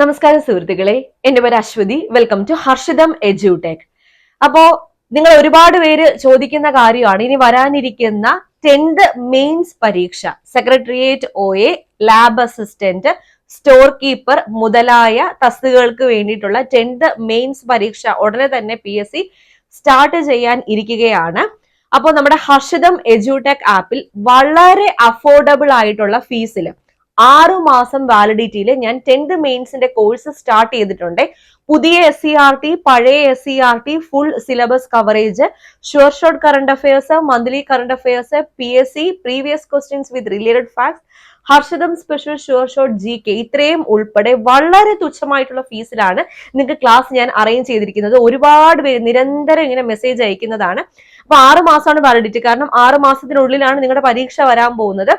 നമസ്കാരം സുഹൃത്തുക്കളെ, എന്റെ പേര് Aswathy. Welcome to Harshitham Edutech. അപ്പോ നിങ്ങൾ ഒരുപാട് പേര് ചോദിക്കുന്ന കാര്യമാണ് ഇനി വരാനിരിക്കുന്ന 10th മെയിൻസ് പരീക്ഷ. Secretariat OA, lab assistant, store keeper മുതലായ തസ്തികകൾക്ക് വേണ്ടിയിട്ടുള്ള 10th മെയിൻസ് പരീക്ഷ ഉടനെ തന്നെ PSC സ്റ്റാർട്ട് ചെയ്യാൻ ഇരിക്കുകയാണ്. അപ്പോൾ നമ്മുടെ ഹർഷിതം എഡ്യൂടെക് ആപ്പിൽ വളരെ അഫോർഡബിൾ ആയിട്ടുള്ള ഫീസിൽ 6 മാസം വാലിഡിറ്റിയിൽ ഞാൻ 10th മെയിൻസിന്റെ കോഴ്സ് സ്റ്റാർട്ട് ചെയ്തിട്ടുണ്ട്. പുതിയ SCERT, പഴയ SCERT, full syllabus coverage, sure short current affairs, monthly current affairs, PSC previous questions with related facts, Harshitham special sure short GK, ഇത്രയും ഉൾപ്പെടെ വളരെ തുച്ഛമായിട്ടുള്ള ഫീസിലാണ് നിങ്ങൾക്ക് ക്ലാസ് ഞാൻ അറേഞ്ച് ചെയ്തിരിക്കുന്നത്. ഒരുപാട് പേര് നിരന്തരം ഇങ്ങനെ മെസ്സേജ് അയക്കുന്നതാണ്. അപ്പൊ 6 മാസമാണ് വാലിഡിറ്റി. കാരണം 6 മാസത്തിനുള്ളിലാണ് നിങ്ങളുടെ പരീക്ഷ വരാൻ പോകുന്നത്.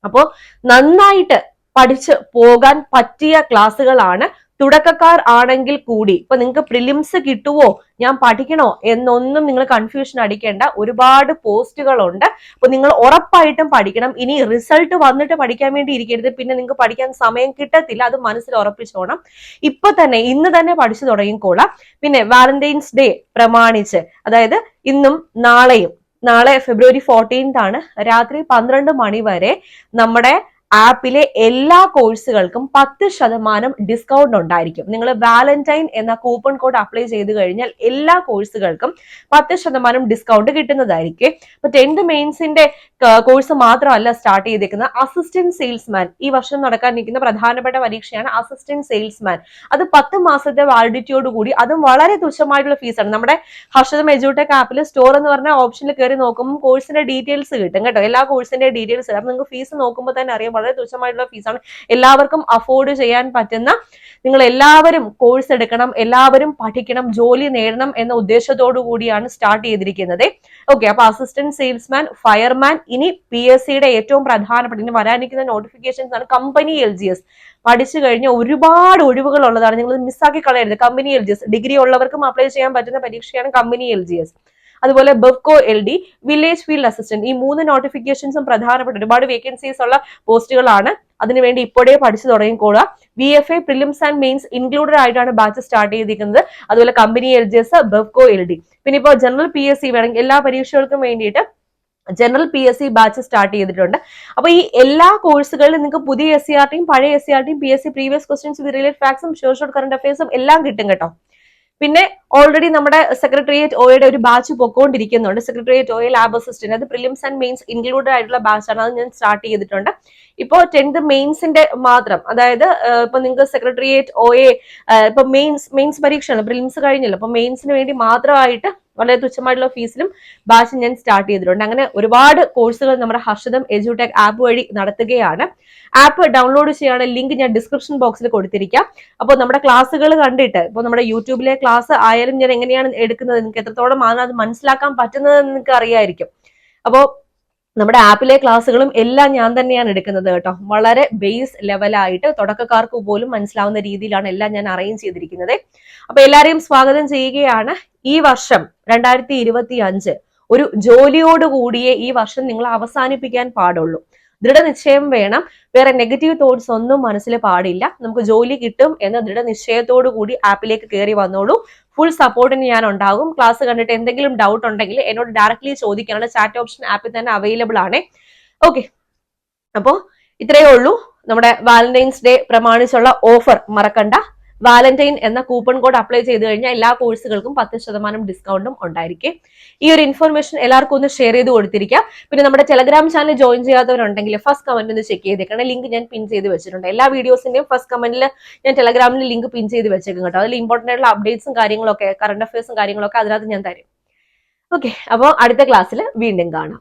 അപ്പോ നന്നായിട്ട് പഠിച്ച് പോകാൻ പറ്റിയ ക്ലാസ്സുകളാണ്. തുടക്കക്കാർ ആണെങ്കിൽ കൂടി ഇപ്പൊ നിങ്ങൾക്ക് പ്രിലിംസ് കിട്ടുവോ, ഞാൻ പഠിക്കണോ എന്നൊന്നും നിങ്ങൾ കൺഫ്യൂഷൻ അടിക്കേണ്ട. ഒരുപാട് പോസ്റ്റുകളുണ്ട്. അപ്പൊ നിങ്ങൾ ഉറപ്പായിട്ടും പഠിക്കണം. ഇനി റിസൾട്ട് വന്നിട്ട് പഠിക്കാൻ വേണ്ടി ഇരിക്കരുത്. പിന്നെ നിങ്ങൾക്ക് പഠിക്കാൻ സമയം കിട്ടത്തില്ല. അത് മനസ്സിൽ ഉറപ്പിച്ചോണം. ഇപ്പൊ തന്നെ ഇന്ന് തന്നെ പഠിച്ചു തുടങ്ങിക്കോളാം. പിന്നെ വാലന്റൈൻസ് ഡേ പ്രമാണിച്ച്, അതായത് ഇന്നും നാളെയും, നാളെ ഫെബ്രുവരി 14th ആണ്, രാത്രി 12 മണി വരെ നമ്മുടെ ആപ്പിലെ എല്ലാ കോഴ്സുകൾക്കും 10% ഡിസ്കൗണ്ട് ഉണ്ടായിരിക്കും. നിങ്ങൾ വാലന്റൈൻ എന്ന കൂപ്പൺ കോഡ് അപ്ലൈ ചെയ്ത് കഴിഞ്ഞാൽ എല്ലാ കോഴ്സുകൾക്കും 10% ഡിസ്കൗണ്ട് കിട്ടുന്നതായിരിക്കും. ഇപ്പൊ 10th മെയിൻസിന്റെ കോഴ്സ് മാത്രമല്ല സ്റ്റാർട്ട് ചെയ്തിരിക്കുന്നത്, അസിസ്റ്റന്റ് സെയിൽസ്മാൻ ഈ വർഷം നടക്കാനിരിക്കുന്ന പ്രധാനപ്പെട്ട പരീക്ഷയാണ് അസിസ്റ്റന്റ് സെയിൽസ്മാൻ. അത് 10 മാസത്തെ വാലിഡിറ്റിയോട് കൂടി, അതും വളരെ തുച്ഛമായിട്ടുള്ള ഫീസാണ്. നമ്മുടെ ഹർഷിതം എഡ്യൂടെക് ആപ്പിൽ സ്റ്റോർ എന്ന് പറഞ്ഞ ഓപ്ഷനിൽ കയറി നോക്കുമ്പോൾ കോഴ്സിന്റെ ഡീറ്റെയിൽസ് കിട്ടും കേട്ടോ. എല്ലാ കോഴ്സിന്റെ ഡീറ്റെയിൽസ്. അപ്പൊ നിങ്ങൾക്ക് ഫീസ് നോക്കുമ്പോൾ തന്നെ അറിയാം, വളരെ തുച്ഛമായിട്ടുള്ള ഫീസാണ്. എല്ലാവർക്കും അഫോർഡ് ചെയ്യാൻ പറ്റുന്ന, നിങ്ങൾ എല്ലാവരും കോഴ്സ് എടുക്കണം, എല്ലാവരും പഠിക്കണം, ജോലി നേടണം എന്ന ഉദ്ദേശത്തോടു കൂടിയാണ് സ്റ്റാർട്ട് ചെയ്തിരിക്കുന്നത്. ഓക്കെ, അപ്പൊ അസിസ്റ്റന്റ് സെയിൽസ്മാൻ, ഫയർമാൻ, ഇനി PSCയുടെ ഏറ്റവും പ്രധാനപ്പെട്ട ഇനി വരാനിരിക്കുന്ന നോട്ടിഫിക്കേഷൻസ് ആണ് കമ്പനി LGS. പഠിച്ചു കഴിഞ്ഞ ഒരുപാട് ഒഴിവുകൾ ഉള്ളതാണ്, നിങ്ങൾ മിസ്സാക്കി കളയരുത്. കമ്പനി LGS ഡിഗ്രി ഉള്ളവർക്കും അപ്ലൈ ചെയ്യാൻ പറ്റുന്ന പരീക്ഷയാണ് കമ്പനി LGS. അതുപോലെ Bevco LD, village field assistant, ഈ 3 നോട്ടിഫിക്കേഷൻസും പ്രധാനപ്പെട്ട ഒരുപാട് വേക്കൻസീസ് ഉള്ള പോസ്റ്റുകളാണ്. അതിനുവേണ്ടി ഇപ്പോഴേ പഠിച്ചു തുടങ്ങിക്കോളുക. VFA prelims and mains included ആയിട്ടാണ് ബാച്ച് സ്റ്റാർട്ട് ചെയ്തിരിക്കുന്നത്. അതുപോലെ കമ്പനി LGS, ബെവ്കോ LD. പിന്നെ ഇപ്പോൾ ജനറൽ PSC വേണമെങ്കിൽ എല്ലാ പരീക്ഷകൾക്കും വേണ്ടിയിട്ട് ജനറൽ PSC ബാച്ച് സ്റ്റാർട്ട് ചെയ്തിട്ടുണ്ട്. അപ്പൊ ഈ എല്ലാ കോഴ്സുകളിലും നിങ്ങൾക്ക് പുതിയ SCERTയും പഴയ SCERTയും PSC previous questions with related ഫാക്ട്സും ഷുവർ ഷോർട്ട് കറണ്ട് അഫയേഴ്സും എല്ലാം കിട്ടും കേട്ടോ. പിന്നെ ഓൾറെഡി നമ്മുടെ സെക്രട്ടേറിയറ്റ് OAയുടെ ഒരു ബാച്ച് പൊക്കോണ്ടിരിക്കുന്നുണ്ട്. സെക്രട്ടേറിയറ്റ് OA ലാബ് അസിസ്റ്റന്റ്, അത് പ്രിലിംസ് ആൻഡ് മെയിൻസ് ഇൻക്ലൂഡഡ് ആയിട്ടുള്ള ബാച്ചാണ്. അത് ഞാൻ സ്റ്റാർട്ട് ചെയ്തിട്ടുണ്ട്. ഇപ്പോൾ 10th മെയിൻസിന്റെ മാത്രം, അതായത് ഇപ്പൊ നിങ്ങൾക്ക് സെക്രട്ടേറിയറ്റ് OA ഇപ്പൊ മെയിൻസ് പരീക്ഷയാണ്, പ്രിലിംസ് കഴിഞ്ഞല്ലോ. അപ്പൊ മെയിൻസിന് വേണ്ടി മാത്രമായിട്ട് വളരെ തുച്ഛമായിട്ടുള്ള ഫീസിലും ബാച്ച് ഞാൻ സ്റ്റാർട്ട് ചെയ്തിട്ടുണ്ട്. അങ്ങനെ ഒരുപാട് കോഴ്സുകൾ നമ്മുടെ ഹർഷിതം എഡ്യൂടെക് ആപ്പ് വഴി നടത്തുകയാണ്. ആപ്പ് ഡൗൺലോഡ് ചെയ്യാനുള്ള ലിങ്ക് ഞാൻ ഡിസ്ക്രിപ്ഷൻ ബോക്സിൽ കൊടുത്തിരിക്കാം. അപ്പോൾ നമ്മുടെ ക്ലാസ്സുകൾ കണ്ടിട്ട്, ഇപ്പോൾ നമ്മുടെ യൂട്യൂബിലെ ക്ലാസ് ആയാലും ഞാൻ എങ്ങനെയാണ് എടുക്കുന്നത്, നിങ്ങൾക്ക് എത്രത്തോളം ആണ് അത് മനസ്സിലാക്കാൻ പറ്റുന്നത് നിങ്ങൾക്ക് അറിയായിരിക്കും. അപ്പോൾ നമ്മുടെ ആപ്പിലെ ക്ലാസ്സുകളും എല്ലാം ഞാൻ തന്നെയാണ് എടുക്കുന്നത് കേട്ടോ. വളരെ ബേസ് ലെവലായിട്ട് തുടക്കക്കാർക്ക് പോലും മനസ്സിലാവുന്ന രീതിയിലാണ് എല്ലാം ഞാൻ അറേഞ്ച് ചെയ്തിരിക്കുന്നത്. അപ്പൊ എല്ലാരെയും സ്വാഗതം ചെയ്യുകയാണ്. ഈ വർഷം 2025 ഒരു ജോലിയോടുകൂടിയേ ഈ വർഷം നിങ്ങൾ അവസാനിപ്പിക്കാൻ പാടുള്ളൂ. ദൃഢനിശ്ചയം വേണം. വേറെ നെഗറ്റീവ് തോട്ട്സ് ഒന്നും മനസ്സിൽ പാടില്ല. നമുക്ക് ജോലി കിട്ടും എന്ന ദൃഢനിശ്ചയത്തോടു കൂടി ആപ്പിലേക്ക് കയറി വന്നോളൂ. ഫുൾ സപ്പോർട്ടിന് ഞാൻ ഉണ്ടാകും. ക്ലാസ് കണ്ടിട്ട് എന്തെങ്കിലും ഡൗട്ട് ഉണ്ടെങ്കിൽ എന്നോട് ഡയറക്ട്ലി ചോദിക്കാനുള്ള ചാറ്റ് ഓപ്ഷൻ ആപ്പിൽ തന്നെ അവൈലബിൾ ആണ്. ഓക്കെ, അപ്പോ ഇത്രയേ ഉള്ളൂ. നമ്മുടെ വാലന്റൈൻസ് ഡേ പ്രമാണിച്ചുള്ള ഓഫർ മറക്കണ്ട. വാലന്റൈൻ എന്ന കൂപ്പൺ കോഡ് അപ്ലൈ ചെയ്ത് കഴിഞ്ഞാൽ എല്ലാ കോഴ്സുകൾക്കും 10% ഡിസ്കൗണ്ടും ഉണ്ടായിരിക്കും. ഈ ഒരു ഇൻഫർമേഷൻ എല്ലാവർക്കും ഒന്ന് ഷെയർ ചെയ്ത് കൊടുത്തിരിക്കാം. പിന്നെ നമ്മുടെ ടെലഗ്രാം ചാനൽ ജോയിൻ ചെയ്യാത്തവരുണ്ടെങ്കിൽ ഫസ്റ്റ് കമന്റ് ഒന്ന് ചെക്ക് ചെയ്തേക്കണം. ലിങ്ക് ഞാൻ പിൻ ചെയ്ത് വെച്ചിട്ടുണ്ട്. എല്ലാ വീഡിയോസിന്റെയും ഫസ്റ്റ് കമന്റിൽ ഞാൻ ടെലഗ്രാമിൽ ലിങ്ക് പിൻ ചെയ്ത് വെച്ചേക്കും കേട്ടോ. അതിൽ ഇമ്പോർട്ടന്റ് ആയിട്ടുള്ള അപ്ഡേറ്റ്സും കാര്യങ്ങളൊക്കെ, കറണ്ട് അഫയേഴ്സും കാര്യങ്ങളൊക്കെ അതിനകത്ത് ഞാൻ തരും. ഓക്കെ, അപ്പോൾ അടുത്ത ക്ലാസ്സിൽ വീണ്ടും കാണാം.